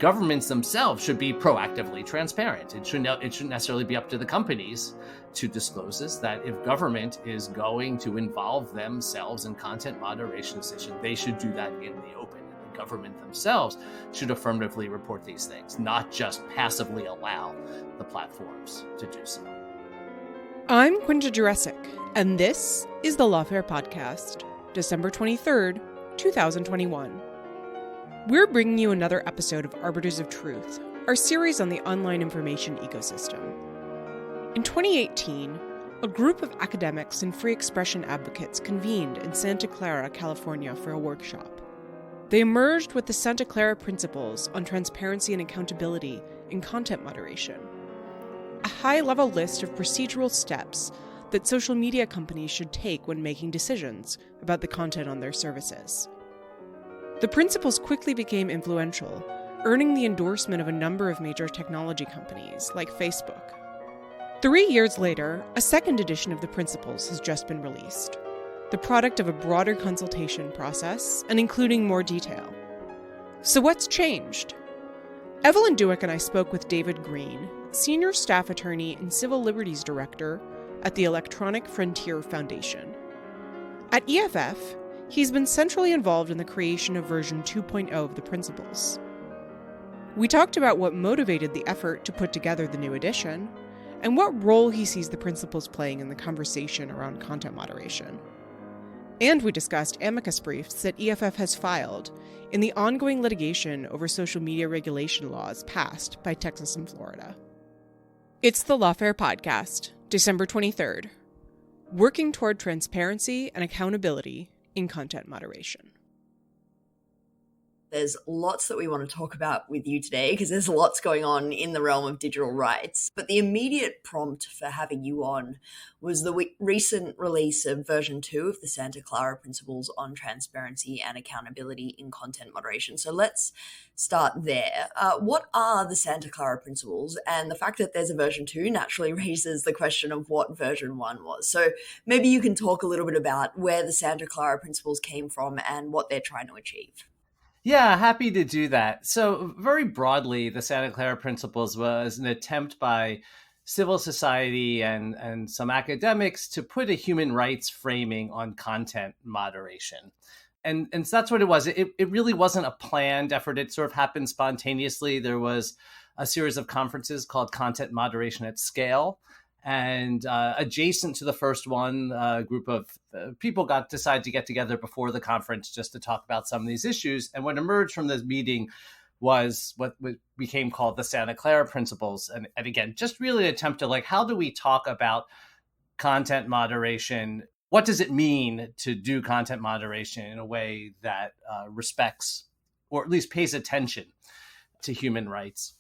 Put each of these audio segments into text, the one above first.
governments themselves should be proactively transparent. It shouldn't necessarily be up to the companies to disclose this, that if government is going to involve themselves in content moderation decisions, they should do that in the open. And the government themselves should affirmatively report these things, not just passively allow the platforms to do so. I'm Quinta Jurecic, and this is the Lawfare Podcast, December 23rd, 2021. We're bringing you another episode of Arbiters of Truth, our series on the online information ecosystem. In 2018, a group of academics and free expression advocates convened in Santa Clara, California for a workshop. They emerged with the Santa Clara Principles on Transparency and Accountability in Content Moderation, a high-level list of procedural steps that social media companies should take when making decisions about the content on their services. The principles quickly became influential, earning the endorsement of a number of major technology companies like Facebook. 3 years later, a second edition of the principles has just been released, the product of a broader consultation process and including more detail. So what's changed? Evelyn Dueck and I spoke with David Green, Senior Staff Attorney and Civil Liberties Director at the Electronic Frontier Foundation. At EFF, he's been centrally involved in the creation of version 2.0 of the principles. We talked about what motivated the effort to put together the new edition, and what role he sees the principles playing in the conversation around content moderation. And we discussed amicus briefs that EFF has filed in the ongoing litigation over social media regulation laws passed by Texas and Florida. It's the Lawfare Podcast, December 23rd. Working toward transparency and accountability in content moderation. There's lots that we want to talk about with you today because there's lots going on in the realm of digital rights. But the immediate prompt for having you on was the recent release of version 2 of the Santa Clara Principles on Transparency and Accountability in Content Moderation. So let's start there. What are the Santa Clara Principles? And the fact that there's a version 2 naturally raises the question of what version 1 was. So maybe you can talk a little bit about where the Santa Clara Principles came from and what they're trying to achieve. Yeah, happy to do that. So very broadly, the Santa Clara Principles was an attempt by civil society and some academics to put a human rights framing on content moderation. And so that's what it was. It really wasn't a planned effort. It sort of happened spontaneously. There was a series of conferences called Content Moderation at Scale. And adjacent to the first one, a group of people decided to get together before the conference just to talk about some of these issues. And what emerged from this meeting was what became called the Santa Clara Principles. And again, just really an attempt to how do we talk about content moderation? What does it mean to do content moderation in a way that respects or at least pays attention to human rights?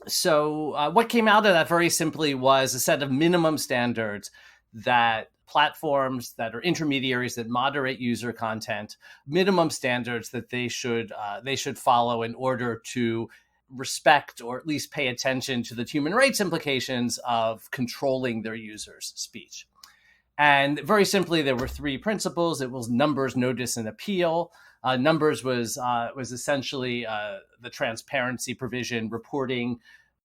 So what came out of that very simply was a set of minimum standards that platforms that are intermediaries that moderate user content, minimum standards that they should follow in order to respect or at least pay attention to the human rights implications of controlling their users' speech. And very simply, there were 3 principles. It was numbers, notice, and appeal. Numbers was essentially the transparency provision, reporting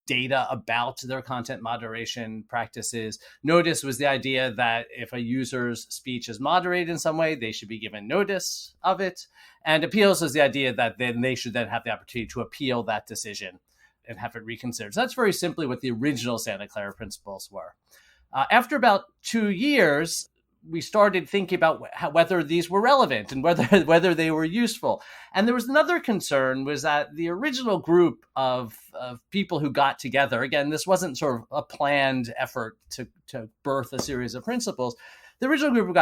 data about their content moderation practices. Notice was the idea that if a user's speech is moderated in some way, they should be given notice of it. And appeals was the idea that then they should then have the opportunity to appeal that decision and have it reconsidered. So that's very simply what the original Santa Clara Principles were. After about 2 years, we started thinking about whether these were relevant and whether they were useful. And there was another concern, was that the original group of people who got together, again, this wasn't sort of a planned effort to birth a series of principles. The original group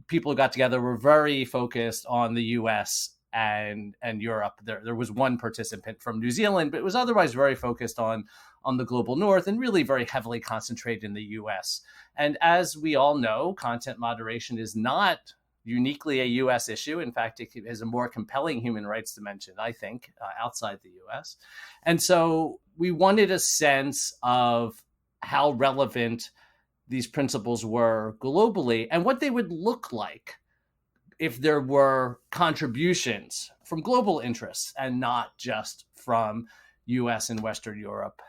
people who got together were very focused on the US and Europe. There was one participant from New Zealand, but it was otherwise very focused on the global north and really very heavily concentrated in the US. And as we all know, content moderation is not uniquely a US issue. In fact, it has a more compelling human rights dimension, I think, outside the US. And so we wanted a sense of how relevant these principles were globally and what they would look like if there were contributions from global interests and not just from US and Western Europe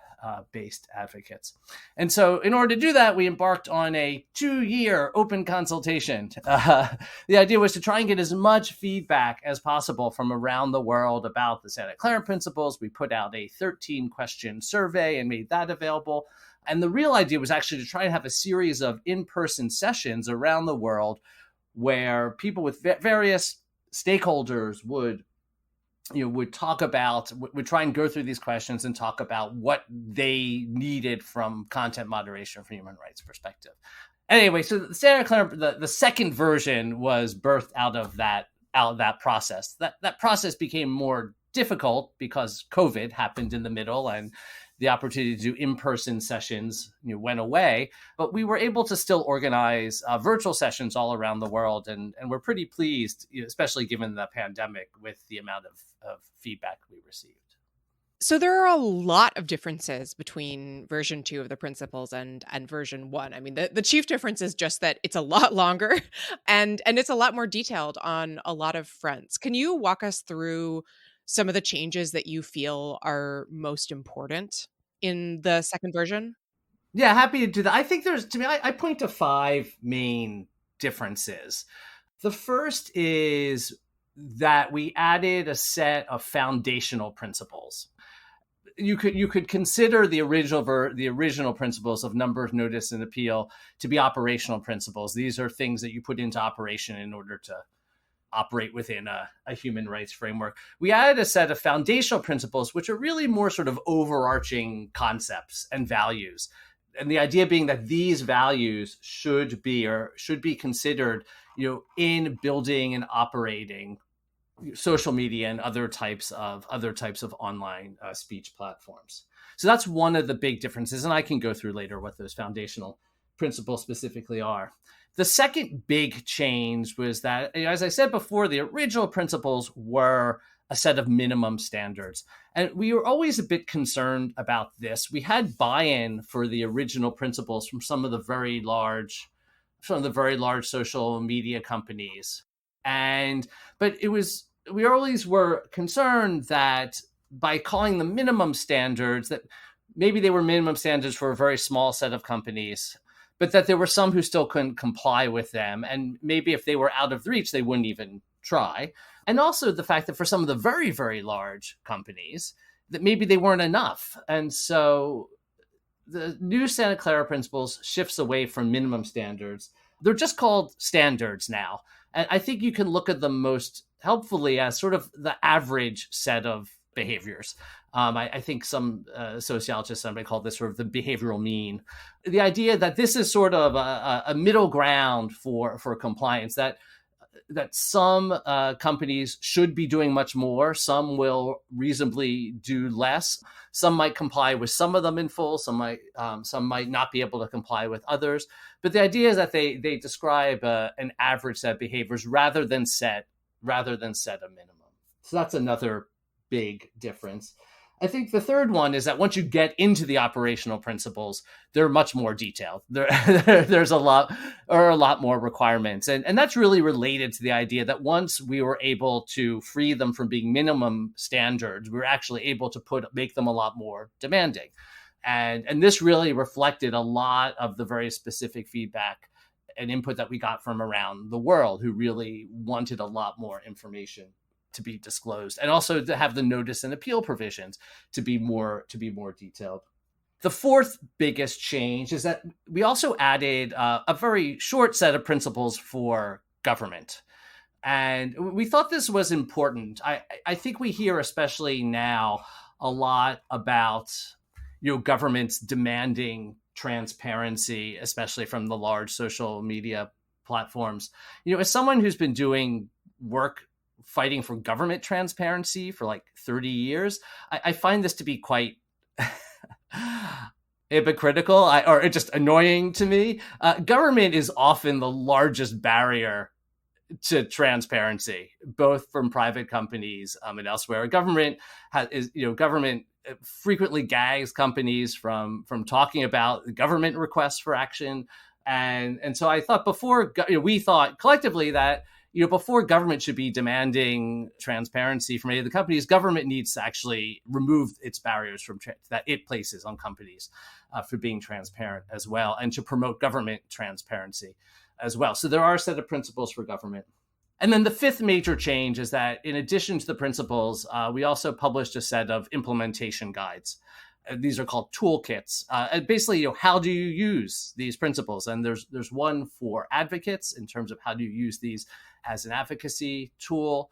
based advocates. And so in order to do that, we embarked on a 2-year open consultation. The idea was to try and get as much feedback as possible from around the world about the Santa Clara Principles. We put out a 13-question survey and made that available. And the real idea was actually to try and have a series of in-person sessions around the world where people with various stakeholders would try and go through these questions and talk about what they needed from content moderation from human rights perspective. Anyway, so the Santa Clara, the second version was birthed out of that process. That process became more difficult because COVID happened in the middle and the opportunity to do in-person sessions went away, but we were able to still organize virtual sessions all around the world. And we're pretty pleased, especially given the pandemic, with the amount of feedback we received. So there are a lot of differences between version 2 of the principles and version 1. I mean, the chief difference is just that it's a lot longer and it's a lot more detailed on a lot of fronts. Can you walk us through some of the changes that you feel are most important in the second version? Yeah, happy to do that. I think I point to 5 main differences. The first is that we added a set of foundational principles. You could consider the original principles of number, notice, and appeal to be operational principles. These are things that you put into operation in order to operate within a human rights framework. We added a set of foundational principles, which are really more sort of overarching concepts and values. And the idea being that these values should be considered, in building and operating social media and other types of online speech platforms. So that's one of the big differences. And I can go through later what those foundational principles specifically are. The second big change was that, as I said before, the original principles were a set of minimum standards. And we were always a bit concerned about this. We had buy-in for the original principles from some of the very large social media companies. But we always were concerned that by calling them minimum standards, that maybe they were minimum standards for a very small set of companies, but that there were some who still couldn't comply with them. And maybe if they were out of reach, they wouldn't even try. And also the fact that for some of the very, very large companies, that maybe they weren't enough. And so the new Santa Clara Principles shifts away from minimum standards. They're just called standards now. And I think you can look at them most helpfully as sort of the average set of behaviors. I think some sociologists, somebody called this sort of the behavioral mean. The idea that this is sort of a middle ground for compliance, that some companies should be doing much more. Some will reasonably do less. Some might comply with some of them in full. Some might not be able to comply with others. But the idea is that they describe an average set of behaviors rather than set a minimum. So that's another big difference. I think the third one is that once you get into the operational principles, they're much more detailed. There's a lot more requirements. And that's really related to the idea that once we were able to free them from being minimum standards, we were actually able to make them a lot more demanding. And this really reflected a lot of the very specific feedback and input that we got from around the world, who really wanted a lot more information to be disclosed, and also to have the notice and appeal provisions to be more detailed. The fourth biggest change is that we also added a very short set of principles for government. And we thought this was important. I think we hear, especially now, a lot about governments demanding transparency, especially from the large social media platforms. As someone who's been doing work fighting for government transparency for like 30 years, I find this to be quite hypocritical or just annoying to me. Government is often the largest barrier to transparency, both from private companies and elsewhere. Government frequently gags companies from talking about government requests for action. And so I thought we thought collectively that before government should be demanding transparency from any of the companies, government needs to actually remove its barriers that it places on companies for being transparent as well, and to promote government transparency as well. So there are a set of principles for government. And then the fifth major change is that in addition to the principles, we also published a set of implementation guides. These are called toolkits. And basically, how do you use these principles? And there's one for advocates in terms of how do you use these as an advocacy tool,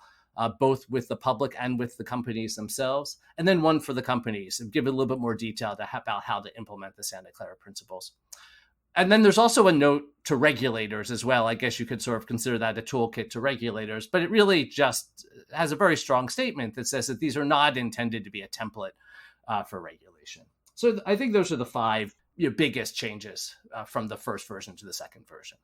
both with the public and with the companies themselves. And then one for the companies, and give a little bit more detail about how to implement the Santa Clara principles. And then there's also a note to regulators as well. I guess you could sort of consider that a toolkit to regulators, but it really just has a very strong statement that says that these are not intended to be a template for regulation. So I think those are the five biggest changes from the first version to the second version.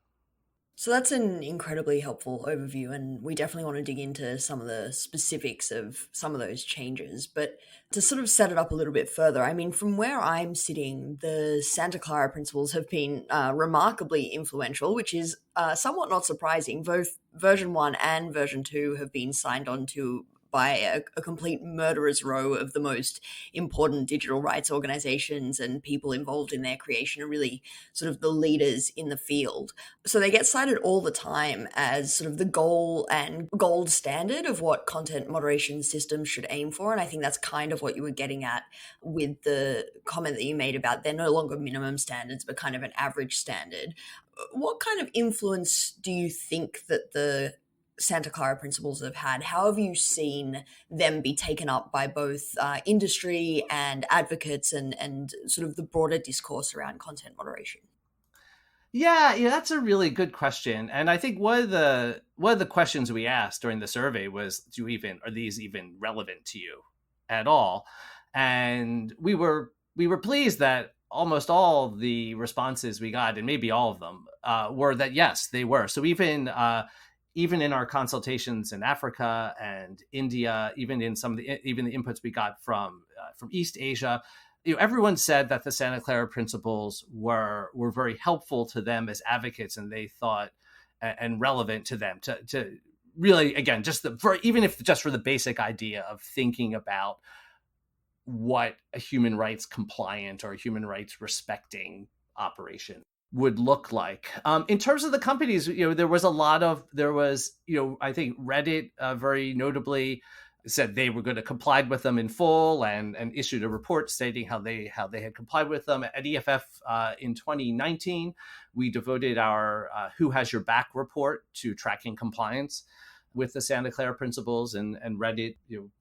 So that's an incredibly helpful overview, and we definitely want to dig into some of the specifics of some of those changes. But to sort of set it up a little bit further, I mean, from where I'm sitting, the Santa Clara principles have been remarkably influential, which is somewhat not surprising. Both version 1 and version 2 have been signed on to by a complete murderer's row of the most important digital rights organizations and people involved in their creation, are really sort of the leaders in the field. So they get cited all the time as sort of the goal and gold standard of what content moderation systems should aim for. And I think that's kind of what you were getting at with the comment that you made about they're no longer minimum standards, but kind of an average standard. What kind of influence do you think that the Santa Clara principles have had? How have you seen them be taken up by both industry and advocates and sort of the broader discourse around content moderation? Yeah, that's a really good question. And I think one of the questions we asked during the survey was, are these even relevant to you at all? And we were pleased that almost all the responses we got, and maybe all of them, were that yes, they were. So even in our consultations in Africa and India, even in even the inputs we got from East Asia, everyone said that the Santa Clara principles were very helpful to them as advocates, and they thought and relevant to them to really, again, even if just for the basic idea of thinking about what a human rights compliant or a human rights respecting operation would look like. In terms of the companies, I think Reddit very notably said they were going to comply with them in full and issued a report stating how they had complied with them. At EFF in 2019, we devoted our Who Has Your Back report to tracking compliance with the Santa Clara principles, and Reddit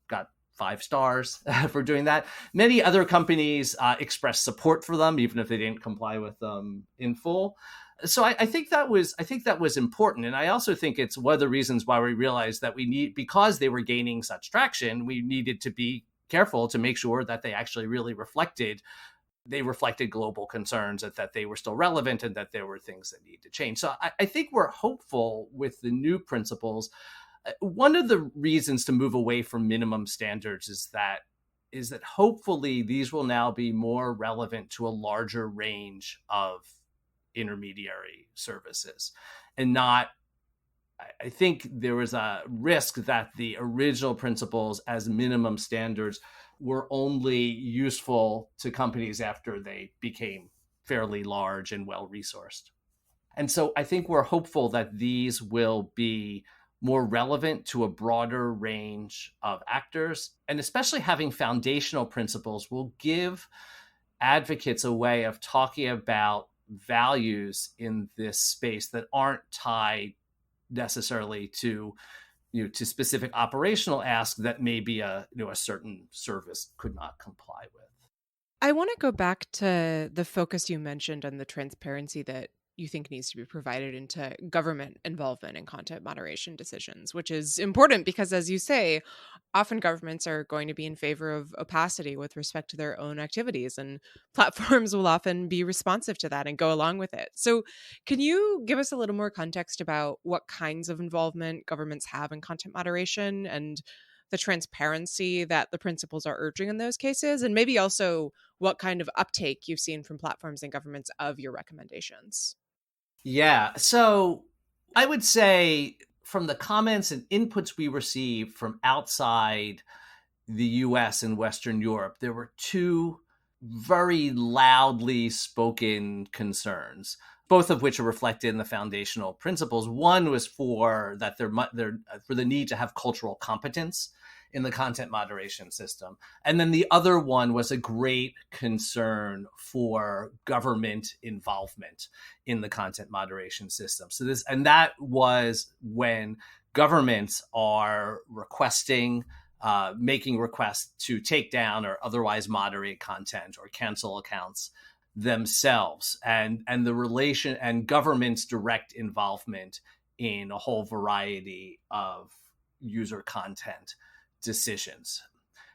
got 5 stars for doing that. Many other companies expressed support for them, even if they didn't comply with them in full. So I think that was important. And I also think it's one of the reasons why we realized that because they were gaining such traction, we needed to be careful to make sure that they actually really reflected global concerns, that they were still relevant, and that there were things that need to change. So I think we're hopeful with the new principles. One of the reasons to move away from minimum standards is that hopefully these will now be more relevant to a larger range of intermediary services, and not, I think there was a risk that the original principles as minimum standards were only useful to companies after they became fairly large and well-resourced. And so I think we're hopeful that these will be more relevant to a broader range of actors, and especially having foundational principles will give advocates a way of talking about values in this space that aren't tied necessarily to specific operational asks that maybe a certain service could not comply with. I want to go back to the focus you mentioned on the transparency that you think needs to be provided into government involvement in content moderation decisions, which is important because, as you say, often governments are going to be in favor of opacity with respect to their own activities, and platforms will often be responsive to that and go along with it. So can you give us a little more context about what kinds of involvement governments have in content moderation and the transparency that the principles are urging in those cases, and maybe also what kind of uptake you've seen from platforms and governments of your recommendations? Yeah, so I would say from the comments and inputs we received from outside the US and Western Europe, there were two very loudly spoken concerns, both of which are reflected in the foundational principles. One was for the need to have cultural competence in the content moderation system. And then the other one was a great concern for government involvement in the content moderation system. That was when governments are making requests to take down or otherwise moderate content or cancel accounts themselves, and the relation and government's direct involvement in a whole variety of user content decisions.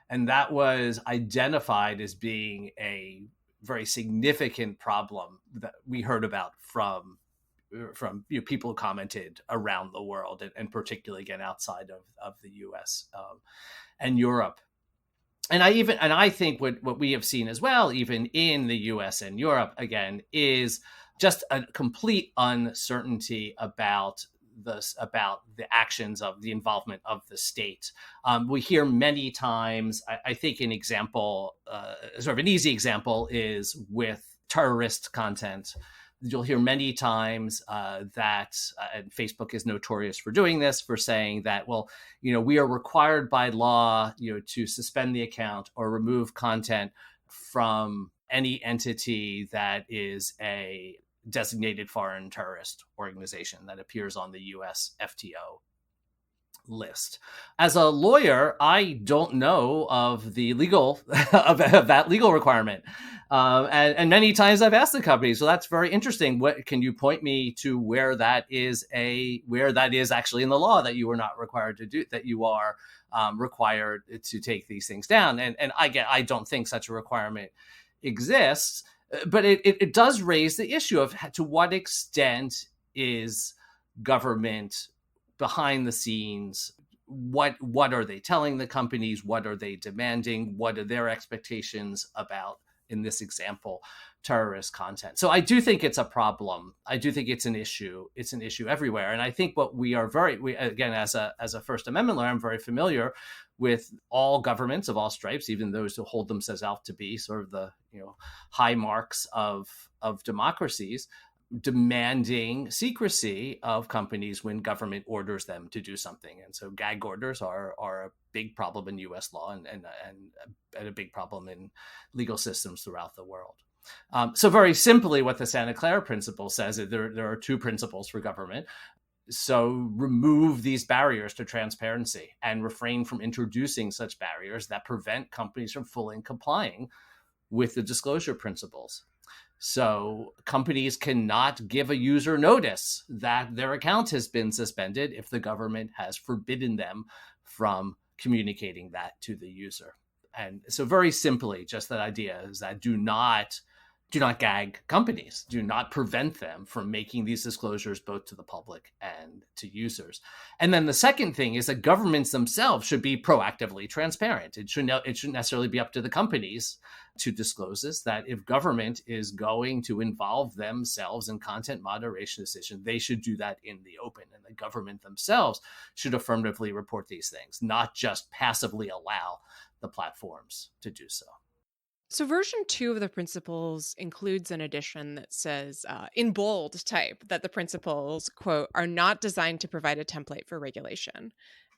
And that was identified as being a very significant problem that we heard about from people who commented around the world, and particularly again outside of the US and Europe. And I think what we have seen as well, even in the US and Europe, again, is just a complete uncertainty about the actions of the involvement of the state. We hear many times, I think an example, sort of an easy example, is with terrorist content. You'll hear many times that, and Facebook is notorious for doing this, for saying that, well, we are required by law, to suspend the account or remove content from any entity that is a designated foreign terrorist organization that appears on the US FTO list. As a lawyer, I don't know of the legal of that legal requirement, and many times I've asked the company. So that's very interesting. What can you point me to where that is actually in the law that you are not required to do, that you are required to take these things down? And I don't think such a requirement exists. But it does raise the issue of to what extent is government behind the scenes? What are they telling the companies? What are they demanding? What are their expectations about, in this example, terrorist content? So I do think it's a problem. I do think it's an issue. It's an issue everywhere. And I think what again, as a First Amendment lawyer, I'm very familiar with all governments of all stripes, even those who hold themselves out to be sort of the high marks of democracies, demanding secrecy of companies when government orders them to do something. And so gag orders are a big problem in US law and a big problem in legal systems throughout the world. So very simply, what the Santa Clara Principle says is there are two principles for government. So remove these barriers to transparency and refrain from introducing such barriers that prevent companies from fully complying with the disclosure principles. So companies cannot give a user notice that their account has been suspended if the government has forbidden them from communicating that to the user. And so very simply, just that idea is that do not gag companies, do not prevent them from making these disclosures both to the public and to users. And then the second thing is that governments themselves should be proactively transparent. It shouldn't necessarily be up to the companies to disclose this, that if government is going to involve themselves in content moderation decisions, they should do that in the open. And the government themselves should affirmatively report these things, not just passively allow the platforms to do so. So version 2 of the principles includes an addition that says, in bold type, that the principles, quote, are not designed to provide a template for regulation.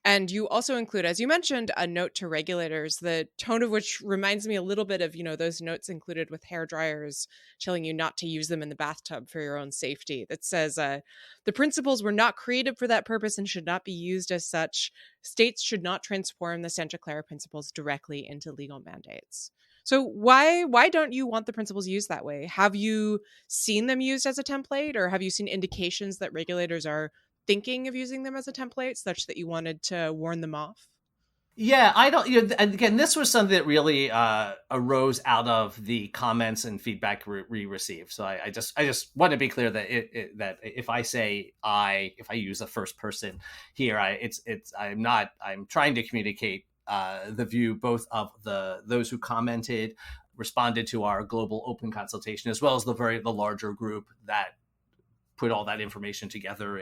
And you also include, as you mentioned, a note to regulators, the tone of which reminds me a little bit of, those notes included with hair dryers telling you not to use them in the bathtub for your own safety. That says, the principles were not created for that purpose and should not be used as such. States should not transform the Santa Clara principles directly into legal mandates. So why don't you want the principles used that way? Have you seen them used as a template, or have you seen indications that regulators are thinking of using them as a template such that you wanted to warn them off? Yeah, I don't. Again, this was something that really arose out of the comments and feedback we received. So I just want to be clear that that if I say if I use the first person here, I'm trying to communicate the view both of those who commented, responded to our global open consultation, as well as the larger group that put all that information together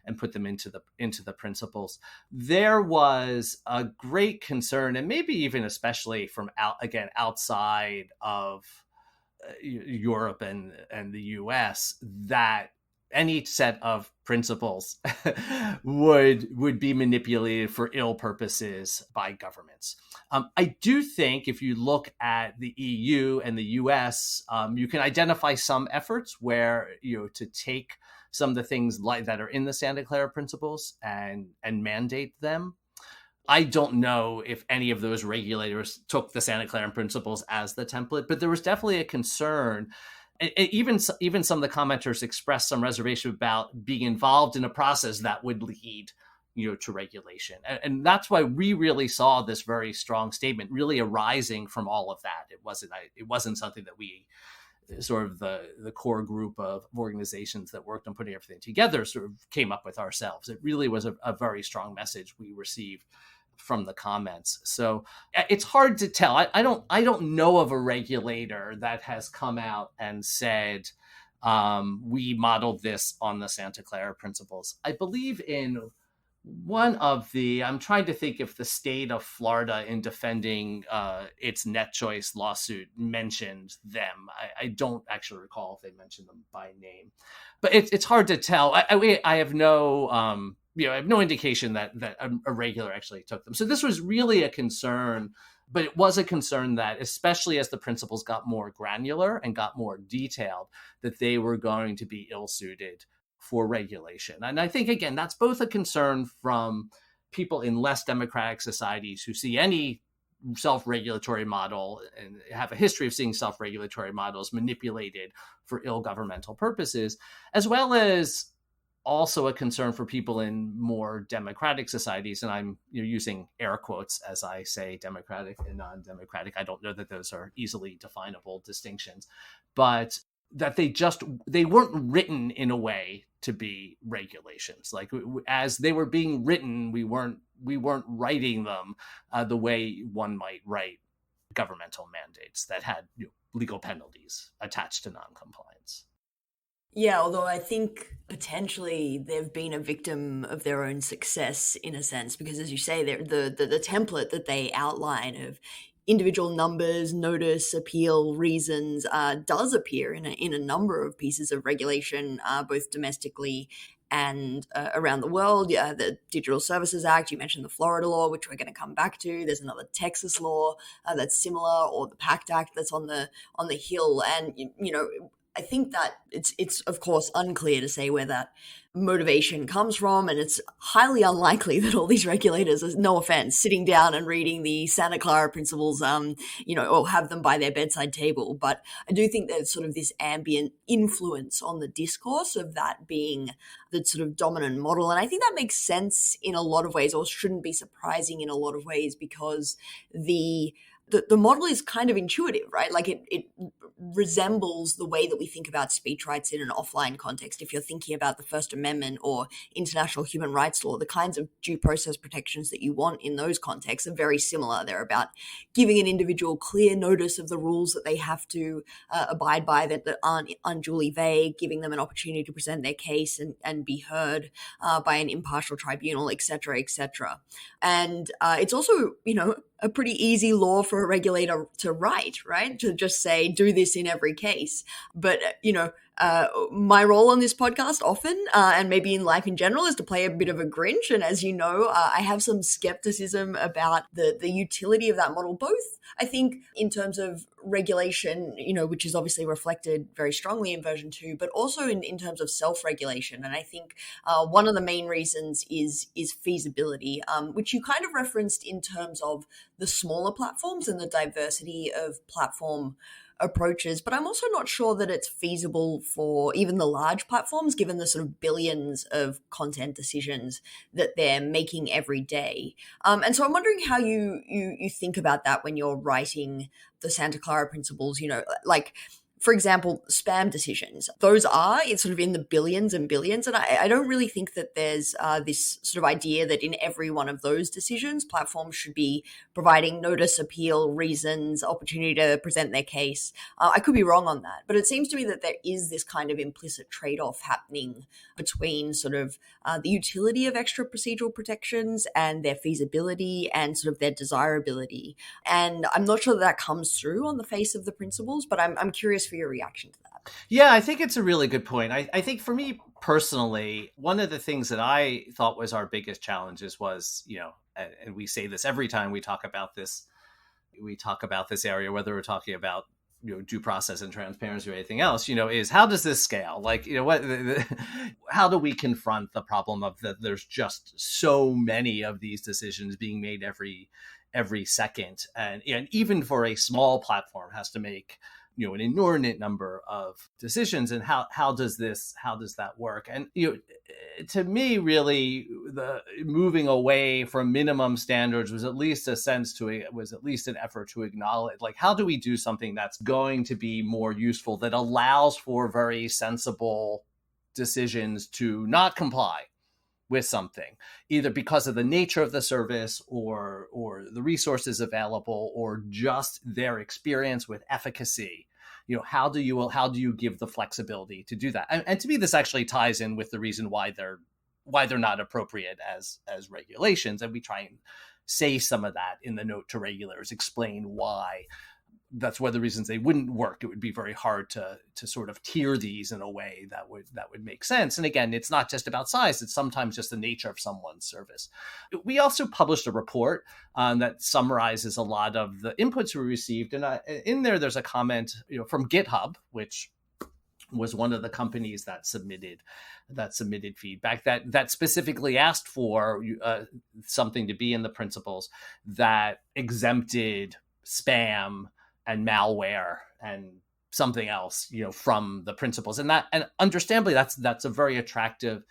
and put them into the principles. There was a great concern, and maybe even especially from outside of Europe and the US, that any set of principles would be manipulated for ill purposes by governments. I do think if you look at the EU and the US, you can identify some efforts where, to take some of the things that are in the Santa Clara Principles and mandate them. I don't know if any of those regulators took the Santa Clara Principles as the template, but there was definitely a concern. Even some of the commenters expressed some reservation about being involved in a process that would lead, to regulation. And that's why we really saw this very strong statement really arising from all of that. It wasn't something that we, sort of the core group of organizations that worked on putting everything together, sort of came up with ourselves. It really was a very strong message we received from the comments. So it's hard to tell. I don't know of a regulator that has come out and said, we modeled this on the Santa Clara Principles. I believe in one of I'm trying to think if the state of Florida, in defending its net choice lawsuit, mentioned them. I don't actually recall if they mentioned them by name, but it's hard to tell. I have no, I have no indication that a regular actually took them. So this was really a concern, but it was a concern that, especially as the principles got more granular and got more detailed, that they were going to be ill-suited for regulation. And I think, again, that's both a concern from people in less democratic societies who see any self-regulatory model and have a history of seeing self-regulatory models manipulated for ill governmental purposes, as well as also a concern for people in more democratic societies. And I'm using air quotes as I say democratic and non-democratic. I don't know that those are easily definable distinctions, but that they weren't written in a way to be regulations. Like, as they were being written, we weren't writing them the way one might write governmental mandates that had legal penalties attached to noncompliance. Yeah, although I think potentially they've been a victim of their own success in a sense, because as you say, the template that they outline of individual numbers, notice, appeal, reasons does appear in a number of pieces of regulation, both domestically and around the world. Yeah, the Digital Services Act, you mentioned the Florida law, which we're going to come back to. There's another Texas law that's similar, or the PACT Act that's on the Hill. And, I think that it's of course unclear to say where that motivation comes from, and it's highly unlikely that all these regulators, no offense, sitting down and reading the Santa Clara Principles, or have them by their bedside table. But I do think there's sort of this ambient influence on the discourse of that being the sort of dominant model. And I think that makes sense in a lot of ways, or shouldn't be surprising in a lot of ways, because the model is kind of intuitive, right? Like it resembles the way that we think about speech rights in an offline context. If you're thinking about the First Amendment or international human rights law, the kinds of due process protections that you want in those contexts are very similar. They're about giving an individual clear notice of the rules that they have to abide by, that aren't unduly vague, giving them an opportunity to present their case and be heard by an impartial tribunal, et cetera, et cetera. And it's also, a pretty easy law for a regulator to write, right? To just say, do this in every case. But, my role on this podcast often, and maybe in life in general, is to play a bit of a Grinch. And as you know, I have some skepticism about the utility of that model, both, I think, in terms of regulation, which is obviously reflected very strongly in version 2, but also in terms of self-regulation. And I think one of the main reasons is feasibility, which you kind of referenced in terms of the smaller platforms and the diversity of platform approaches, but I'm also not sure that it's feasible for even the large platforms, given the sort of billions of content decisions that they're making every day. And so I'm wondering how you think about that when you're writing the Santa Clara Principles. Like, for example, spam decisions. Those it's sort of in the billions and billions. And I don't really think that there's this sort of idea that in every one of those decisions, platforms should be providing notice, appeal, reasons, opportunity to present their case. I could be wrong on that, but it seems to me that there is this kind of implicit trade-off happening between sort of the utility of extra procedural protections and their feasibility and sort of their desirability. And I'm not sure that comes through on the face of the principles, but I'm curious for your reaction to that. Yeah, I think it's a really good point. I think for me personally, one of the things that I thought was our biggest challenges was, and we say this every time we talk about this area, whether we're talking about due process and transparency or anything else, is how does this scale? Like, how do we confront the problem of that there's just so many of these decisions being made every second, and even for a small platform has to make an inordinate number of decisions, and how does that work? And to me, really, the moving away from minimum standards was at least an effort to acknowledge, like, how do we do something that's going to be more useful, that allows for very sensible decisions to not comply with something, either because of the nature of the service or the resources available, or just their experience with efficacy. How do you give the flexibility to do that? And to me, this actually ties in with the reason why they're not appropriate as regulations. And we try and say some of that in the note to regulators, explain why. That's one of the reasons they wouldn't work. It would be very hard to sort of tier these in a way that would make sense. And again, it's not just about size. It's sometimes just the nature of someone's service. We also published a report that summarizes a lot of the inputs we received. And in there's a comment from GitHub, which was one of the companies that submitted feedback that specifically asked for something to be in the principles that exempted spam and malware and something else, from the principles. And understandably, that's a very attractive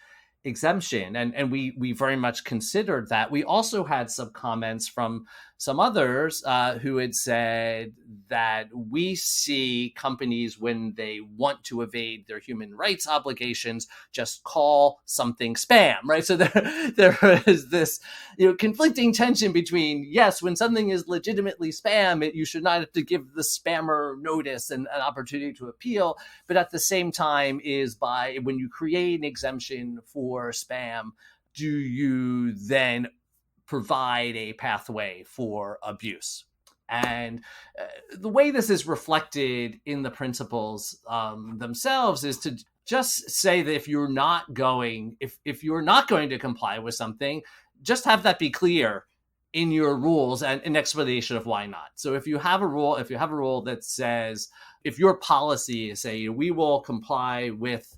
exemption. And we very much considered that. We also had some comments from some others who had said that we see companies, when they want to evade their human rights obligations, just call something spam, right? So there is this conflicting tension between, yes, when something is legitimately spam, you should not have to give the spammer notice and an opportunity to appeal. But at the same time, when you create an exemption for spam, do you then provide a pathway for abuse? And the way this is reflected in the principles themselves is to just say that if you're not going to comply with something, just have that be clear in your rules and an explanation of why not. So if you have a rule that says, if your policy is, say, we will comply with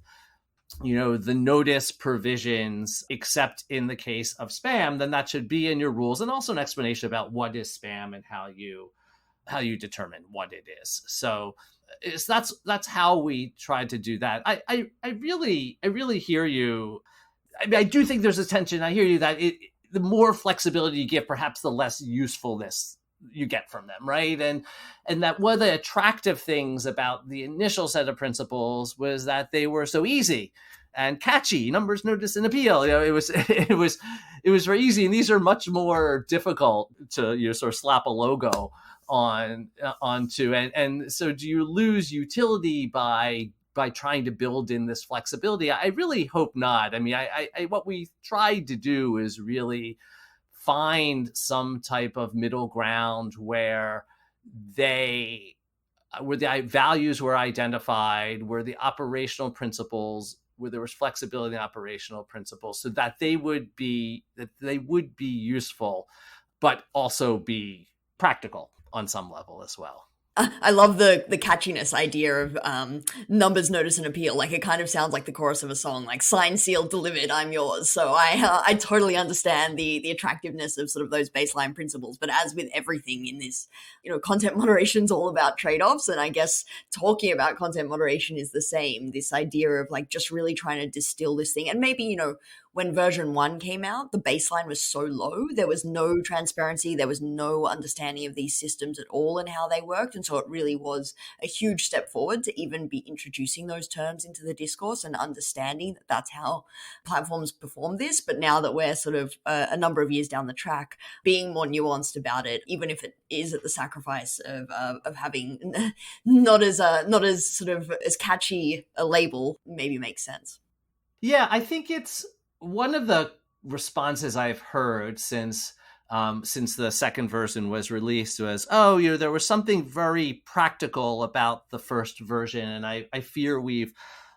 the notice provisions, except in the case of spam, then that should be in your rules, and also an explanation about what is spam and how you determine what it is. So that's how we tried to do that. I really hear you. I mean, I do think there's a tension. I hear you that the more flexibility you give, perhaps the less usefulness you get from them, right? And that one of the attractive things about the initial set of principles was that they were so easy and catchy. Numbers, notice, and appeal. It was very easy. And these are much more difficult to sort of slap a logo onto. And so, do you lose utility by trying to build in this flexibility? I really hope not. I mean, I what we tried to do is really find some type of middle ground where the values were identified, where the operational principles, where there was flexibility in operational principles, so that they would be useful, but also be practical on some level as well. I love the catchiness idea of numbers, notice, and appeal. Like, it kind of sounds like the chorus of a song, like signed, sealed, delivered, I'm yours. So I totally understand the attractiveness of sort of those baseline principles. But as with everything in this, content moderation is all about trade-offs. And I guess talking about content moderation is the same. This idea of like just really trying to distill this thing. And maybe, when version 1 came out, the baseline was so low. There was no transparency. There was no understanding of these systems at all and how they worked. And so it really was a huge step forward to even be introducing those terms into the discourse and understanding that that's how platforms perform this. But now that we're sort of a number of years down the track, being more nuanced about it, even if it is at the sacrifice of having not as sort of as catchy a label, maybe makes sense. Yeah, I think it's one of the responses I've heard since the second version was released was, there was something very practical about the first version, and I fear we've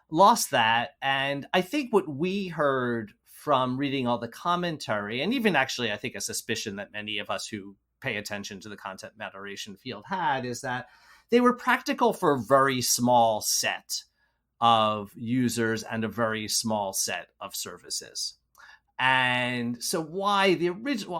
lost that. And I think what we heard from reading all the commentary, and even actually I think a suspicion that many of us who pay attention to the content moderation field had, is that they were practical for a very small set of users and a very small set of services. And so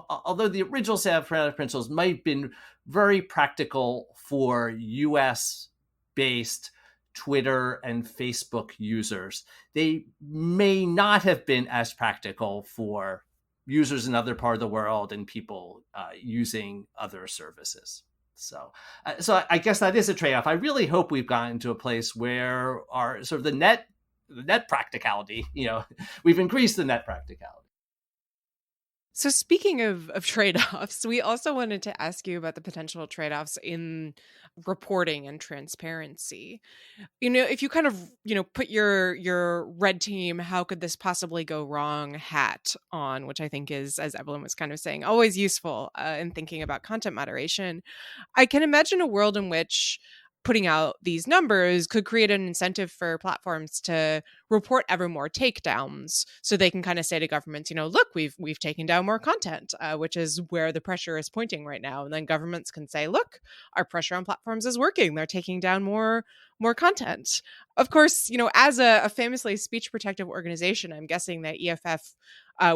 although the original set of principles might have been very practical for US based Twitter and Facebook users, they may not have been as practical for users in other part of the world and people using other services. So I guess that is a trade-off. I really hope we've gotten to a place where our sort of the net practicality, we've increased the net practicality. So speaking of trade-offs, we also wanted to ask you about the potential trade-offs in reporting and transparency. If you kind of, put your red team, how could this possibly go wrong hat on, which I think is, as Evelyn was kind of saying, always useful in thinking about content moderation. I can imagine a world in which putting out these numbers could create an incentive for platforms to report ever more takedowns, so they can kind of say to governments, look, we've taken down more content, which is where the pressure is pointing right now. And then governments can say, look, our pressure on platforms is working. They're taking down more content. Of course, as a famously speech protective organization, I'm guessing that EFF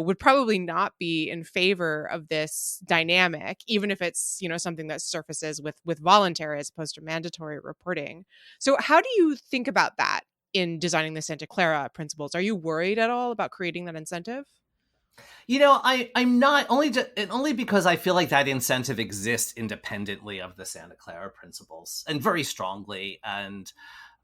would probably not be in favor of this dynamic, even if it's, something that surfaces with voluntary as opposed to mandatory reporting. So how do you think about that in designing the Santa Clara principles? Are you worried at all about creating that incentive? I'm not, only because I feel like that incentive exists independently of the Santa Clara principles and very strongly. And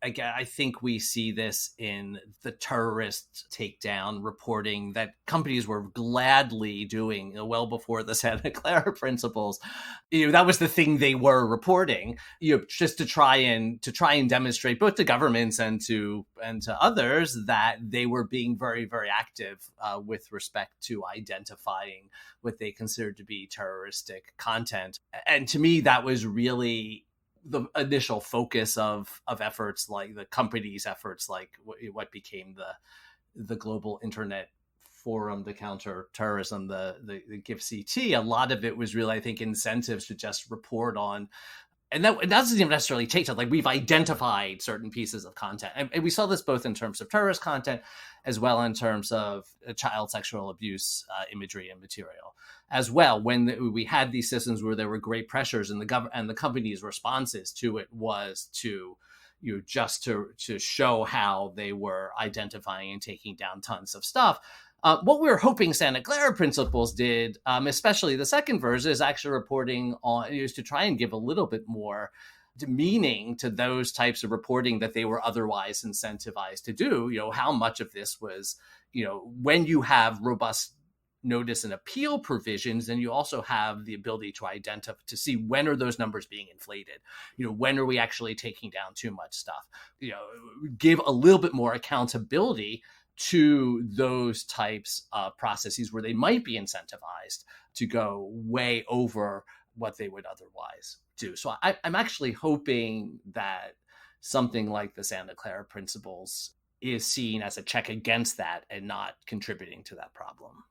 again, I think we see this in the terrorist takedown reporting that companies were gladly doing well before the Santa Clara principles. That was the thing they were reporting, just to try and demonstrate both to governments and to others that they were being very, very active with respect to identifying what they considered to be terroristic content. And to me, that was really the initial focus of efforts, like the company's efforts, like what became the Global Internet Forum to Counter Terrorism, the GIFCT. A lot of it was really, I think, incentives to just report on, and that doesn't even necessarily take that. Like, we've identified certain pieces of content, and we saw this both in terms of terrorist content as well in terms of child sexual abuse imagery and material as well. When we had these systems where there were great pressures, and the company's responses to it was to just to show how they were identifying and taking down tons of stuff. What we were hoping Santa Clara principles did, especially the second version, is actually reporting on, is to try and give a little bit more meaning to those types of reporting that they were otherwise incentivized to do. How much of this was, when you have robust notice and appeal provisions, then you also have the ability to identify, to see when are those numbers being inflated, when are we actually taking down too much stuff, give a little bit more accountability to those types of processes where they might be incentivized to go way over what they would otherwise do. So I'm actually hoping that something like the Santa Clara principles is seen as a check against that and not contributing to that problem.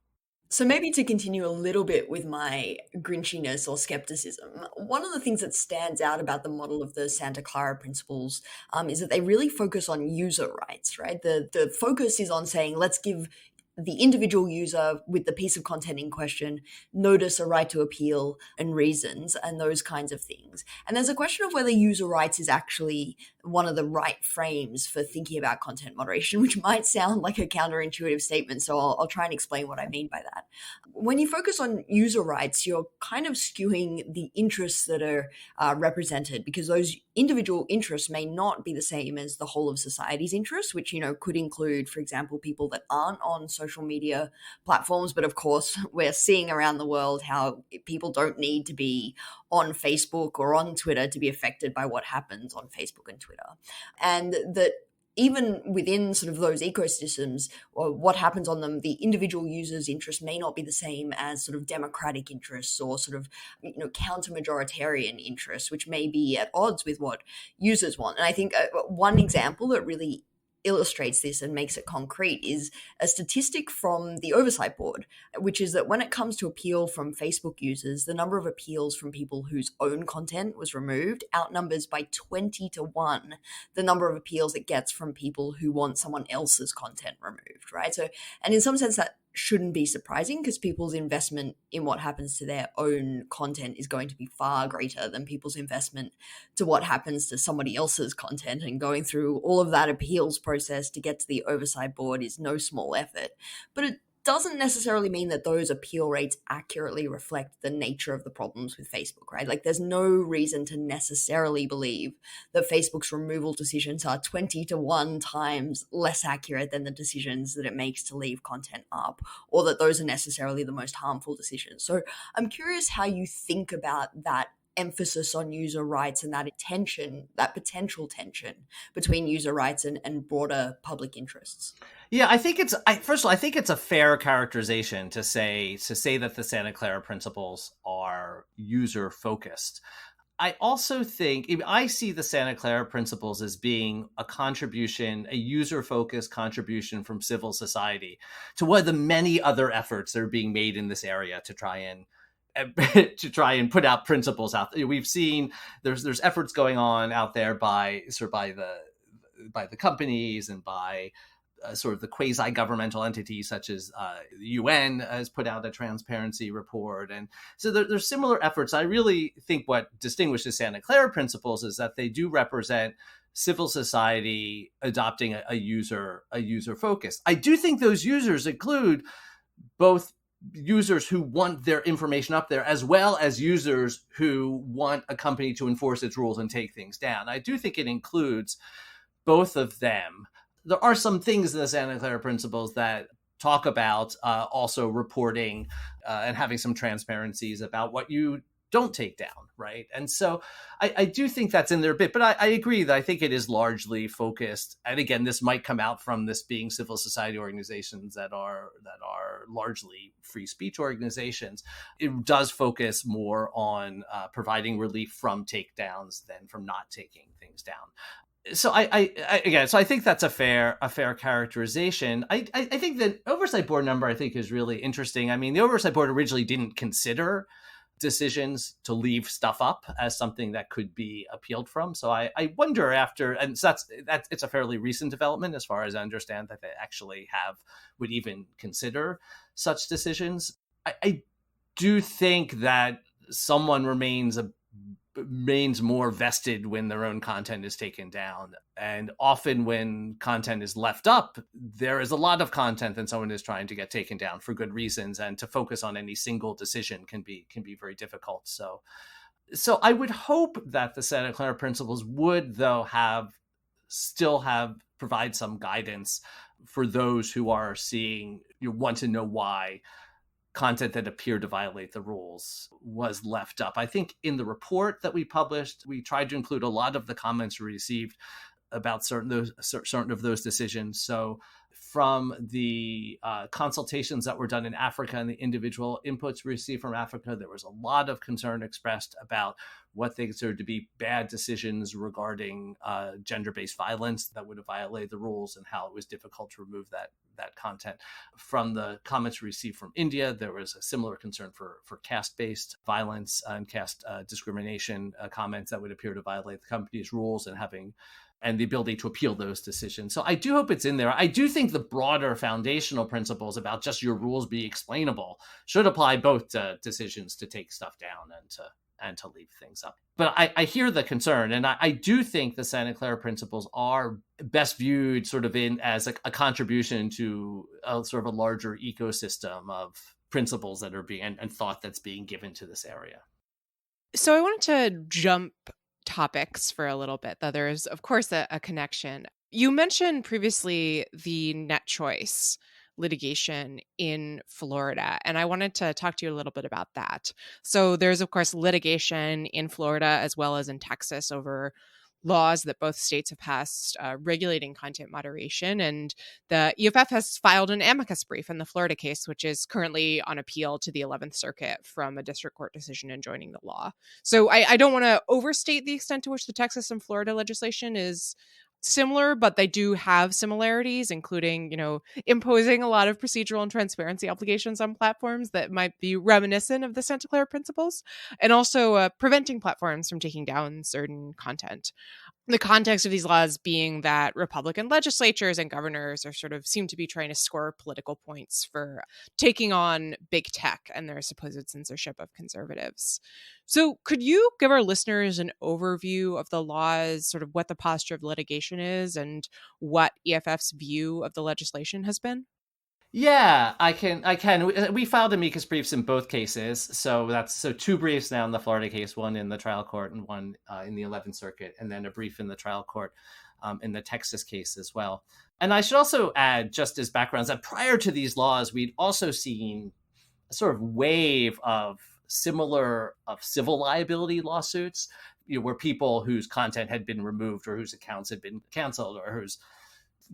So maybe to continue a little bit with my grinchiness or skepticism, one of the things that stands out about the model of the Santa Clara principles is that they really focus on user rights, right? The focus is on saying, let's give the individual user with the piece of content in question notice a right to appeal and reasons and those kinds of things. And there's a question of whether user rights is actually one of the right frames for thinking about content moderation, which might sound like a counterintuitive statement. So I'll try and explain what I mean by that. When you focus on user rights, you're kind of skewing the interests that are represented, because those individual interests may not be the same as the whole of society's interests, which, could include, for example, people that aren't on social media platforms. But of course, we're seeing around the world how people don't need to be on Facebook or on Twitter to be affected by what happens on Facebook and Twitter. And that even within sort of those ecosystems, or what happens on them, the individual user's interests may not be the same as sort of democratic interests or sort of, counter-majoritarian interests, which may be at odds with what users want. And I think one example that really illustrates this and makes it concrete is a statistic from the Oversight Board, which is that when it comes to appeal from Facebook users, the number of appeals from people whose own content was removed outnumbers by 20-1 the number of appeals it gets from people who want someone else's content removed, right? So, and in some sense that shouldn't be surprising, because people's investment in what happens to their own content is going to be far greater than people's investment to what happens to somebody else's content. And going through all of that appeals process to get to the Oversight Board is no small effort. But it doesn't necessarily mean that those appeal rates accurately reflect the nature of the problems with Facebook, right? Like, there's no reason to necessarily believe that Facebook's removal decisions are 20-1 times less accurate than the decisions that it makes to leave content up, or that those are necessarily the most harmful decisions. So I'm curious how you think about that emphasis on user rights and that tension, that potential tension between user rights and broader public interests. Yeah, I think first of all, I think it's a fair characterization to say that the Santa Clara principles are user focused. I also think I see the Santa Clara principles as being a contribution, a user-focused contribution from civil society to one of the many other efforts that are being made in this area to try and put out principles out there. We've seen there's efforts going on out there by the companies and by sort of the quasi-governmental entities, such as the UN has put out a transparency report. And so there's similar efforts. I really think what distinguishes Santa Clara principles is that they do represent civil society adopting a user focus. I do think those users include both users who want their information up there, as well as users who want a company to enforce its rules and take things down. I do think it includes both of them. There are some things in the Santa Clara principles that talk about also reporting and having some transparencies about what you don't take down, right? And so I do think that's in there a bit, but I agree that I think it is largely focused. And again, this might come out from this being civil society organizations that are largely free speech organizations. It does focus more on providing relief from takedowns than from not taking things down. So I think that's a fair characterization. I think the Oversight Board number, I think, is really interesting. I mean, the Oversight Board originally didn't consider decisions to leave stuff up as something that could be appealed from. So I wonder and so that's it's a fairly recent development as far as I understand, that they actually would even consider such decisions. I do think that someone remains more vested when their own content is taken down. And often when content is left up, there is a lot of content that someone is trying to get taken down for good reasons. And to focus on any single decision can be very difficult. So I would hope that the Santa Clara principles would, though, provide some guidance for those who are want to know why content that appeared to violate the rules was left up. I think in the report that we published, we tried to include a lot of the comments we received about certain of those decisions. So from the consultations that were done in Africa and the individual inputs we received from Africa, there was a lot of concern expressed about what they considered to be bad decisions regarding gender-based violence that would have violated the rules, and how it was difficult to remove that content. From the comments we received from India, there was a similar concern for caste-based violence and caste discrimination comments that would appear to violate the company's rules, and having and the ability to appeal those decisions. So I do hope it's in there. I do think the broader foundational principles about just your rules be explainable should apply both to decisions to take stuff down and to leave things up. But I hear the concern, and I do think the Santa Clara principles are best viewed sort of in as a contribution to a sort of a larger ecosystem of principles that are being and thought that's being given to this area. So I wanted to jump topics for a little bit, though there is, of course, a connection. You mentioned previously the net choice litigation in Florida, and I wanted to talk to you a little bit about that. So there's, of course, litigation in Florida as well as in Texas over laws that both states have passed regulating content moderation. And the EFF has filed an amicus brief in the Florida case, which is currently on appeal to the 11th Circuit from a district court decision enjoining the law. So I don't want to overstate the extent to which the Texas and Florida legislation is similar, but they do have similarities, including, imposing a lot of procedural and transparency obligations on platforms that might be reminiscent of the Santa Clara principles, and also preventing platforms from taking down certain content. The context of these laws being that Republican legislatures and governors are seem to be trying to score political points for taking on big tech and their supposed censorship of conservatives. So could you give our listeners an overview of the laws, sort of what the posture of litigation is and what EFF's view of the legislation has been? Yeah, I can. We filed amicus briefs in both cases. So two briefs now in the Florida case, one in the trial court and one in the 11th Circuit, and then a brief in the trial court in the Texas case as well. And I should also add, just as backgrounds, that prior to these laws, we'd also seen a sort of wave of civil liability lawsuits, where people whose content had been removed or whose accounts had been canceled or whose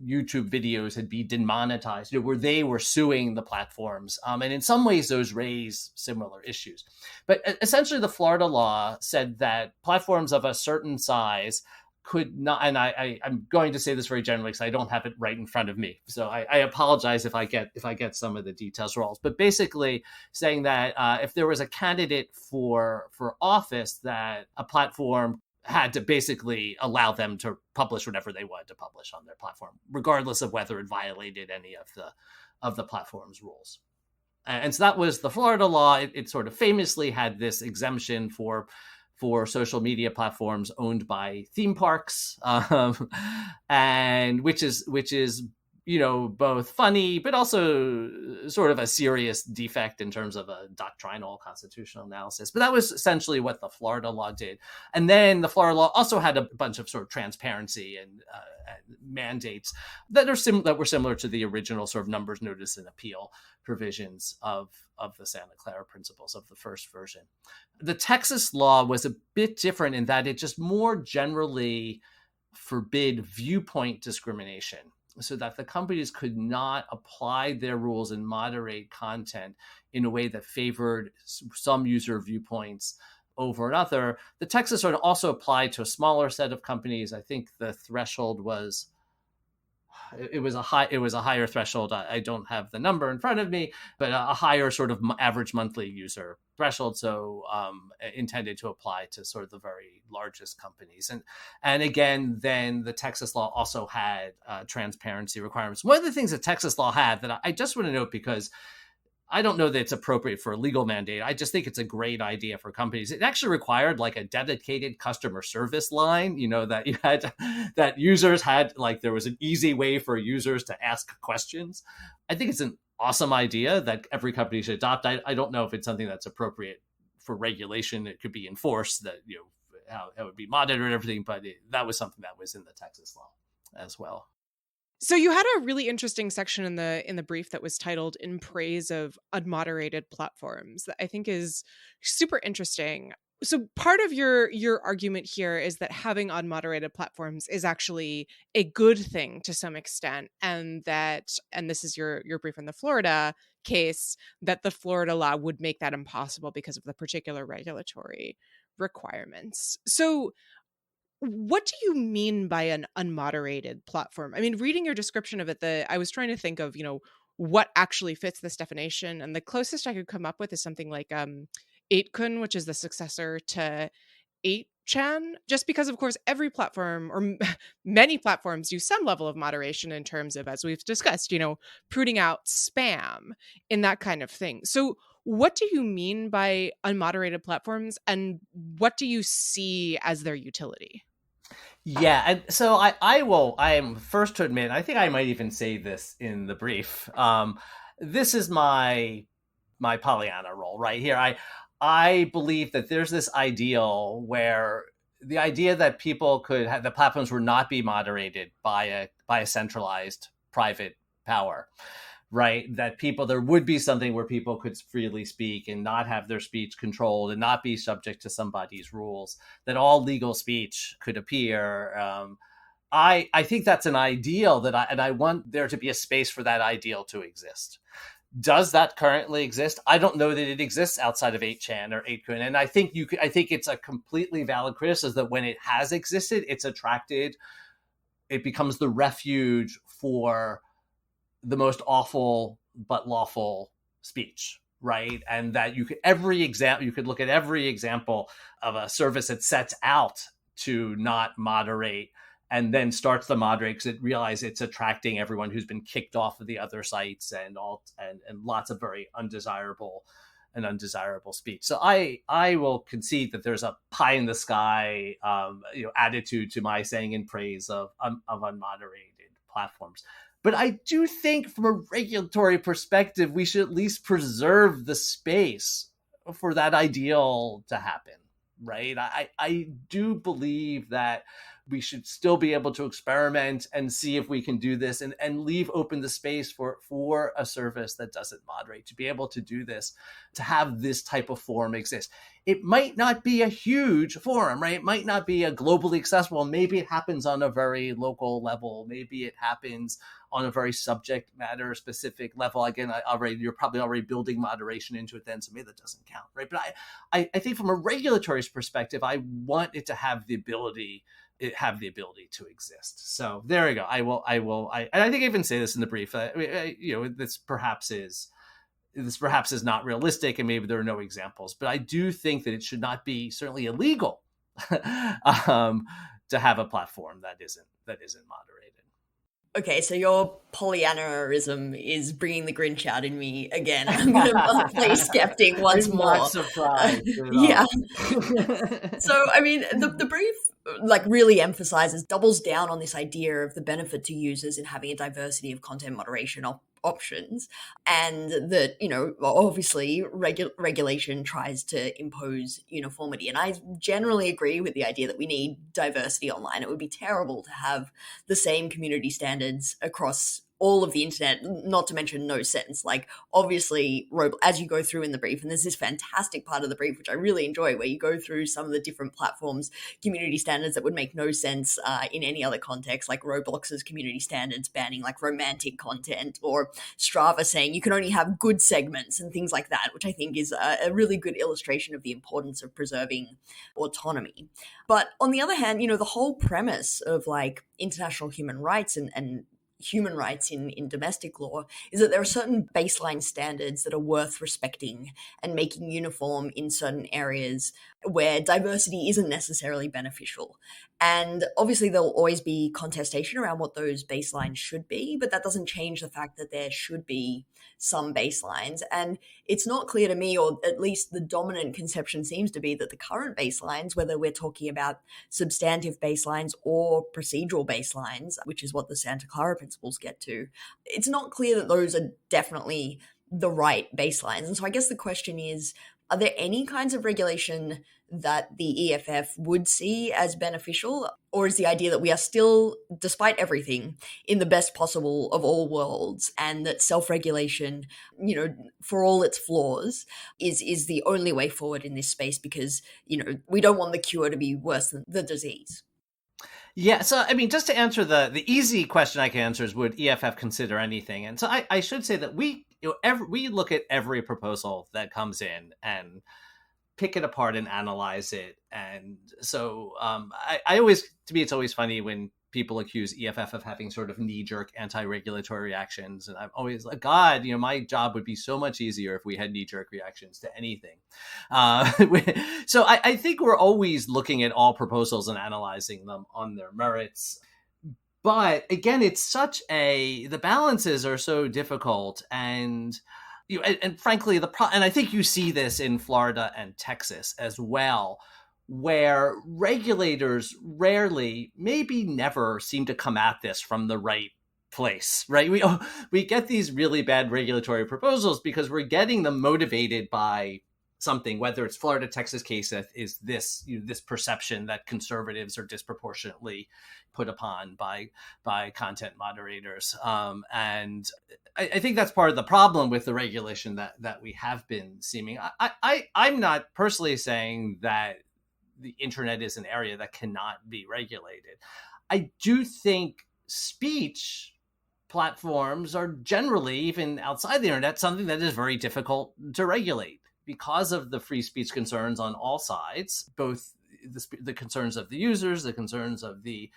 YouTube videos had been demonetized, where they were suing the platforms. And in some ways, those raise similar issues. But essentially, the Florida law said that platforms of a certain size could not, and I'm going to say this very generally because I don't have it right in front of me. So I apologize if I get some of the details wrong. But basically saying that if there was a candidate for office, that a platform had to basically allow them to publish whatever they wanted to publish on their platform, regardless of whether it violated any of the platform's rules. And so that was the Florida law. It sort of famously had this exemption for social media platforms owned by theme parks, and which is both funny, but also sort of a serious defect in terms of a doctrinal constitutional analysis. But that was essentially what the Florida law did. And then the Florida law also had a bunch of sort of transparency and mandates that were similar to the original sort of numbers, notice, and appeal provisions of the Santa Clara principles of the first version. The Texas law was a bit different in that it just more generally forbid viewpoint discrimination, so that the companies could not apply their rules and moderate content in a way that favored some user viewpoints over another. The Texas sort of also applied to a smaller set of companies. I think the threshold was it was a higher threshold. I don't have the number in front of me, but a higher sort of average monthly user threshold. So intended to apply to sort of the very largest companies. And again, then the Texas law also had transparency requirements. One of the things that Texas law had that I just want to note, because I don't know that it's appropriate for a legal mandate. I just think it's a great idea for companies. It actually required like a dedicated customer service line, that you had, that users had, like there was an easy way for users to ask questions. I think it's an awesome idea that every company should adopt. I don't know if it's something that's appropriate for regulation. It could be enforced, that, how it would be monitored and everything, but that was something that was in the Texas law as well. So you had a really interesting section in the brief that was titled "In Praise of Unmoderated Platforms" that I think is super interesting. So part of your argument here is that having unmoderated platforms is actually a good thing to some extent, and this is your brief in the Florida case, that the Florida law would make that impossible because of the particular regulatory requirements. So what do you mean by an unmoderated platform? I mean, reading your description of it, I was trying to think of, what actually fits this definition. And the closest I could come up with is something like 8kun, which is the successor to 8chan, just because, of course, every platform or many platforms do some level of moderation in terms of, as we've discussed, pruning out spam in that kind of thing. So what do you mean by unmoderated platforms, and what do you see as their utility? Yeah, and so I am first to admit, I think I might even say this in the brief. This is my Pollyanna role right here. I believe that there's this ideal where the idea that people could have the platforms would not be moderated by a centralized private power, right? That there would be something where people could freely speak and not have their speech controlled and not be subject to somebody's rules, that all legal speech could appear. I think that's an ideal and I want there to be a space for that ideal to exist. Does that currently exist? I don't know that it exists outside of 8chan or 8kun. And I think it's a completely valid criticism that when it has existed, it becomes the refuge for the most awful but lawful speech, right? And that you could look at every example of a service that sets out to not moderate and then starts to moderate because it realizes it's attracting everyone who's been kicked off of the other sites and lots of very undesirable speech. So I will concede that there's a pie in the sky attitude to my saying in praise of unmoderated platforms. But I do think from a regulatory perspective, we should at least preserve the space for that ideal to happen, right? I do believe that we should still be able to experiment and see if we can do this and leave open the space for a service that doesn't moderate to be able to do this, to have this type of forum exist. It might not be a huge forum, right? It might not be a globally accessible. Maybe it happens on a very local level. Maybe it happens on a very subject matter specific level. Again, you're probably already building moderation into it then, so maybe that doesn't count, right? But I think from a regulatory perspective, I want it to have the ability to exist. So there you go. And I think I even say this in the brief. This perhaps is not realistic, and maybe there are no examples. But I do think that it should not be certainly illegal to have a platform that isn't moderated. Okay, so your Pollyannaism is bringing the Grinch out in me again. I'm going to play skeptic once more. Not surprised. Yeah. So, I mean, the brief really emphasizes, doubles down on this idea of the benefit to users in having a diversity of content moderation options, and that, obviously regulation tries to impose uniformity. And I generally agree with the idea that we need diversity online. It would be terrible to have the same community standards across all of the internet, not to mention no sense. Like, obviously, as you go through in the brief, and there's this fantastic part of the brief, which I really enjoy, where you go through some of the different platforms' community standards that would make no sense in any other context, like Roblox's community standards banning like romantic content, or Strava saying you can only have good segments and things like that, which I think is a really good illustration of the importance of preserving autonomy. But on the other hand, the whole premise of like international human rights and human rights in domestic law is that there are certain baseline standards that are worth respecting and making uniform in certain areas where diversity isn't necessarily beneficial. And obviously there'll always be contestation around what those baselines should be, but that doesn't change the fact that there should be some baselines. And it's not clear to me, or at least the dominant conception seems to be, that the current baselines, whether we're talking about substantive baselines or procedural baselines, which is what the Santa Clara principles get to, it's not clear that those are definitely the right baselines. And so I guess the question is, are there any kinds of regulation that the EFF would see as beneficial? Or is the idea that we are still, despite everything, in the best possible of all worlds, and that self-regulation, for all its flaws, is the only way forward in this space because, we don't want the cure to be worse than the disease? Yeah, so I mean, just to answer the easy question I can answer is, would EFF consider anything? And so I should say that we look at every proposal that comes in and pick it apart and analyze it. And so I always, to me, it's always funny when people accuse EFF of having sort of knee-jerk anti-regulatory reactions. And I'm always like, God, my job would be so much easier if we had knee-jerk reactions to anything. So I think we're always looking at all proposals and analyzing them on their merits. But again, the balances are so difficult. And frankly, and I think you see this in Florida and Texas as well, where regulators rarely, maybe never, seem to come at this from the right place, right? We get these really bad regulatory proposals because we're getting them motivated by something, whether it's Florida, Texas case is this perception that conservatives are disproportionately put upon by content moderators. And I think that's part of the problem with the regulation that we have been seeing. I'm not personally saying that the internet is an area that cannot be regulated. I do think speech platforms are generally, even outside the internet, something that is very difficult to regulate because of the free speech concerns on all sides, both the concerns of the users, the concerns of the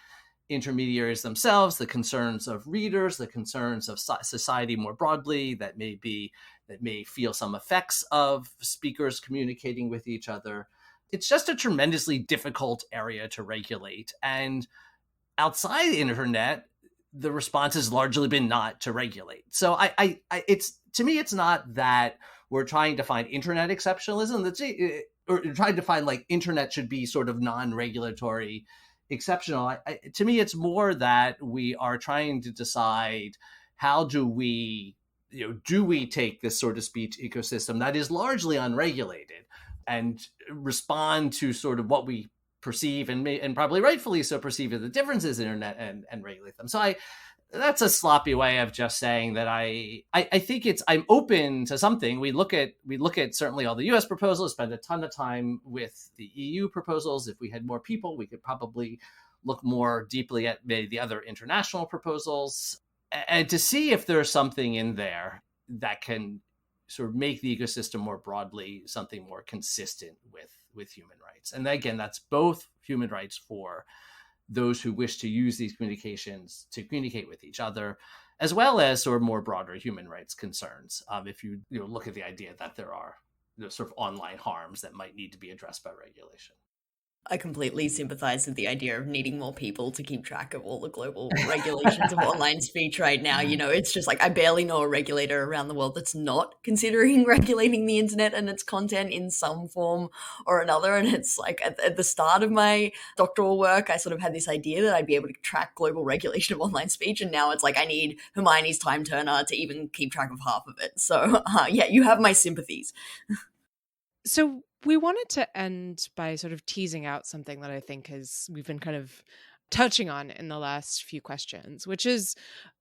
intermediaries themselves, the concerns of readers, the concerns of society more broadly that may feel some effects of speakers communicating with each other. It's just a tremendously difficult area to regulate. And outside the internet, the response has largely been not to regulate. So to me, it's not that we're trying to find internet exceptionalism, or trying to find like internet should be sort of non-regulatory exceptional. To me, it's more that we are trying to decide how do we take this sort of speech ecosystem that is largely unregulated and respond to sort of what we perceive and probably rightfully so perceive as the differences in internet and regulate them. So that's a sloppy way of just saying that I think I'm open to something. We look at certainly all the US proposals, spend a ton of time with the EU proposals. If we had more people, we could probably look more deeply at maybe the other international proposals and to see if there's something in there that can sort of make the ecosystem more broadly something more consistent with human rights. And again, that's both human rights for those who wish to use these communications to communicate with each other, as well as sort of more broader human rights concerns. If you look at the idea that there are sort of online harms that might need to be addressed by regulation. I completely sympathize with the idea of needing more people to keep track of all the global regulations of online speech right now. It's just like I barely know a regulator around the world that's not considering regulating the internet and its content in some form or another. And it's like at the start of my doctoral work, I sort of had this idea that I'd be able to track global regulation of online speech. And now it's like I need Hermione's time turner to even keep track of half of it. So yeah, you have my sympathies. So we wanted to end by sort of teasing out something that I think we've been kind of touching on in the last few questions, which is,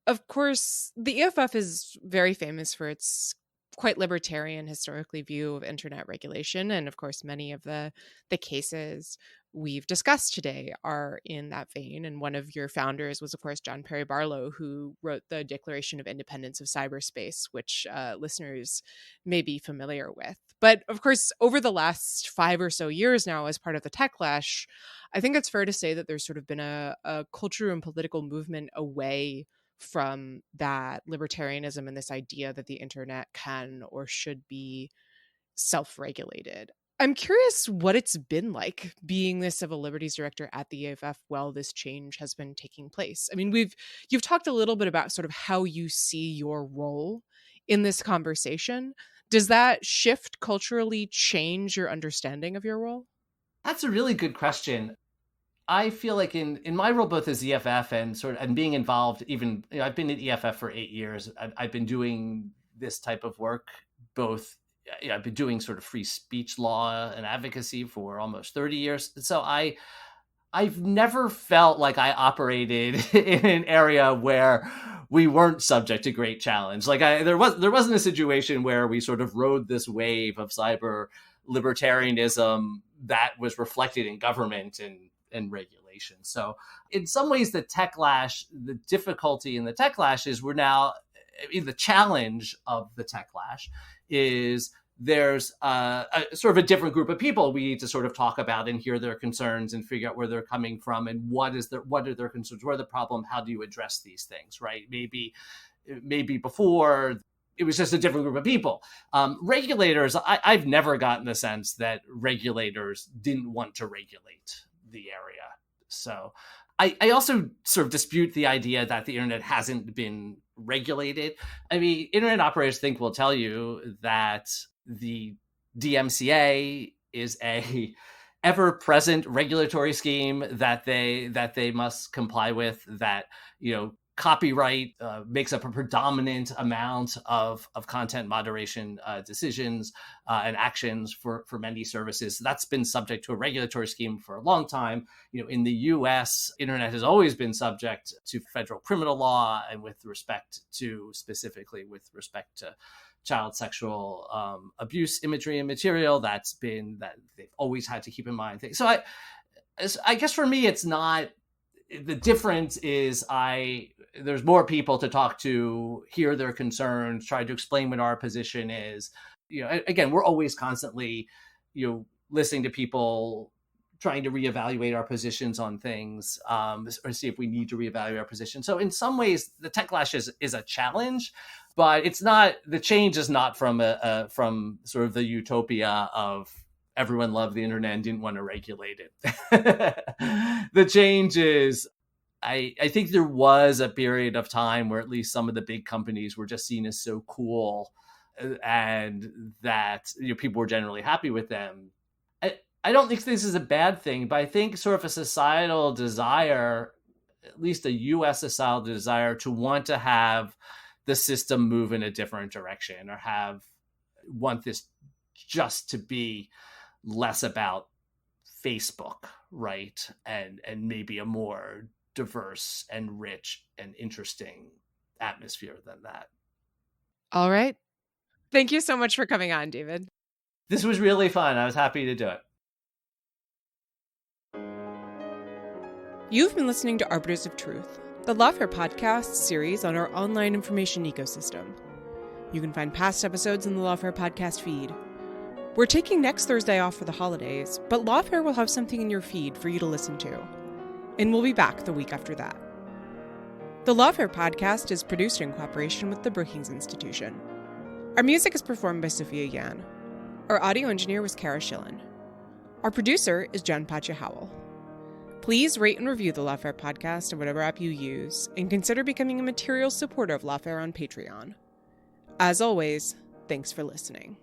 of course, the EFF is very famous for its quite libertarian historically view of internet regulation. And of course, many of the cases we've discussed today are in that vein. And one of your founders was, of course, John Perry Barlow, who wrote the Declaration of Independence of Cyberspace, which listeners may be familiar with. But of course, over the last 5 or so years now, as part of the techlash, I think it's fair to say that there's sort of been a culture and political movement away from that libertarianism and this idea that the internet can or should be self-regulated. I'm curious what it's been like being the civil liberties director at the EFF while this change has been taking place. I mean, you've talked a little bit about sort of how you see your role in this conversation. Does that shift culturally change your understanding of your role? That's a really good question. I feel like in my role, both as EFF and being involved, even I've been at EFF for 8 years. I've been doing this type of work, both. I've been doing sort of free speech law and advocacy for almost 30 years. So I've never felt like I operated in an area where we weren't subject to great challenge. Like there wasn't a situation where we sort of rode this wave of cyber libertarianism that was reflected in government and regulation. So in some ways, the difficulty in the techlash is the challenge of the techlash is there's a sort of a different group of people we need to sort of talk about and hear their concerns and figure out where they're coming from and what are their concerns, what are the problem, how do you address these things, right? Maybe before it was just a different group of people. Regulators, I've never gotten the sense that regulators didn't want to regulate the area. So I also sort of dispute the idea that the internet hasn't been regulated. I mean, internet operators will tell you that the DMCA is a ever-present regulatory scheme that they must comply with, that, copyright makes up a predominant amount of content moderation decisions and actions for many services. So that's been subject to a regulatory scheme for a long time. In the US, internet has always been subject to federal criminal law, and specifically with respect to child sexual abuse imagery and material, that they've always had to keep in mind. So I guess for me, it's not. The difference is there's more people to talk to, hear their concerns, try to explain what our position is. Again, we're always constantly, listening to people, trying to reevaluate our positions on things, or see if we need to reevaluate our position. So in some ways, the Techlash is a challenge, but it's not. The change is not from from sort of the utopia of everyone loved the internet and didn't want to regulate it. The change is, I think there was a period of time where at least some of the big companies were just seen as so cool, and that people were generally happy with them. I don't think this is a bad thing, but I think sort of a societal desire, at least a US societal desire, to want to have the system move in a different direction, or want this just to be less about Facebook, right? And maybe a more diverse and rich and interesting atmosphere than that. All right. Thank you so much for coming on, David. This was really fun. I was happy to do it. You've been listening to Arbiters of Truth, the Lawfare podcast series on our online information ecosystem. You can find past episodes in the Lawfare podcast feed. We're taking next Thursday off for the holidays, but Lawfare will have something in your feed for you to listen to. And we'll be back the week after that. The Lawfare podcast is produced in cooperation with the Brookings Institution. Our music is performed by Sophia Yan. Our audio engineer was Kara Schillen. Our producer is Jen Patja Howell. Please rate and review the Lawfare podcast on whatever app you use, and consider becoming a material supporter of Lawfare on Patreon. As always, thanks for listening.